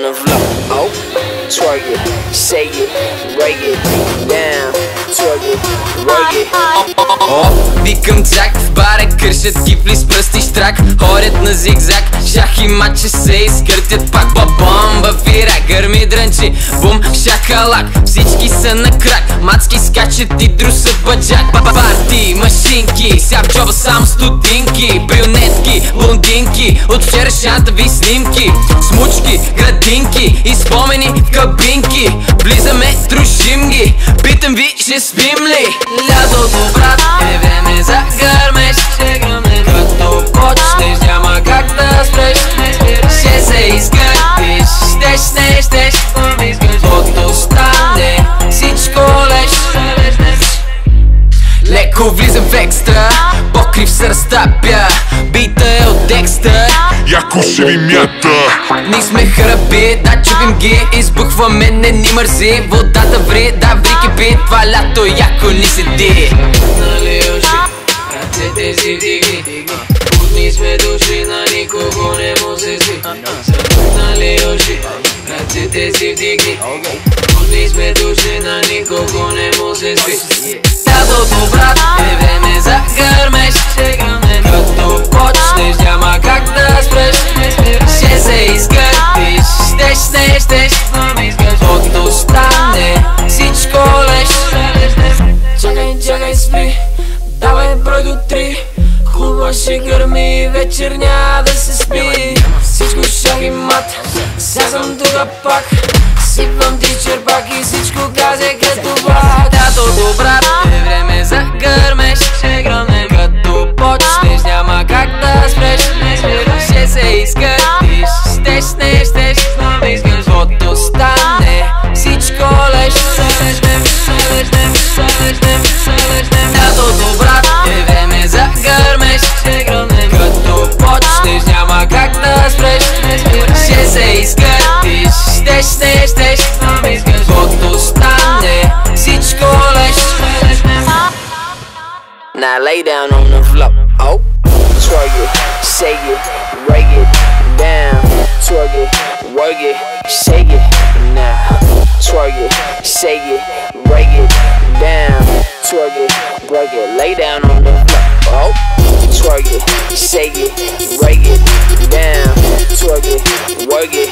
the floor. Oh, twerk it, shake it, break it down. Twerk it, work it. Викам Джак, в бара кършат кифли с пръсти штрак. Ходят на зигзаг, шах и мача се изкъртят пак. Бабомба в Ирак, гърми дрънчи, бум, шакалак. Всички са на крак, мацки скачат и друсат баджак. Парти, машинки, ся в джоба само стотинки. Брюнетки, блондинки, от вчера шантави снимки. Смучки, градинки и спомени в кабинки. Влизаме, трошим ги, питам ви, ще спим ли? Лятото, брат, е време за гърмеж. Ще гръмнем като почнеш, няма как да спреш. Ще се изгъртиш, щеш, каквото стане, всичко леш. Леко влизам в екстра, покрив се разтапя, бита е от Декстър. Яко ще ви мята. Ние сме храби, да чупим ги, избухваме, не ни мързи. Водата ври, да ври кипи, това лято яко ни седи. Нали уши, ръцете си вдигни, будни сме души, на никого не му се си. Нали уши, ръцете си вдигни, будни сме души, на никого не му се си. Лятото, брат, е време за гърмеж. Ще гръмнем като почнеш, няма как да спреш. Ще се изгъртиш, щеш, каквото стане, всичко леш. Чакай, спи, давай брой до 3. Клуба ще гърми, вечер няма да се спи. Всичко шах и мат, сега съм тука пак. Сипвам ти черпак и всичко газе като влак. Лятото, брат, е време за гърмеж. Ще гръмнем като почнеш, няма как да спреш. Ще се изгъртиш, щеш, каквото стане, всичко леш. Лятото, брат, е време за гърмеж. Ще гръмнем като почнеш, няма как да спреш. Ще се изгъртиш, щеш, каквото стане, всичко леш. Now lay down on the floor. Oh, twerk it, shake it, break it down. Twerk it, work it, shake it now. Twerk it, shake it, break it down. Twerk it, break it, lay down on the floor. Oh, twerk it, shake it, break it down. Twerk it, work it.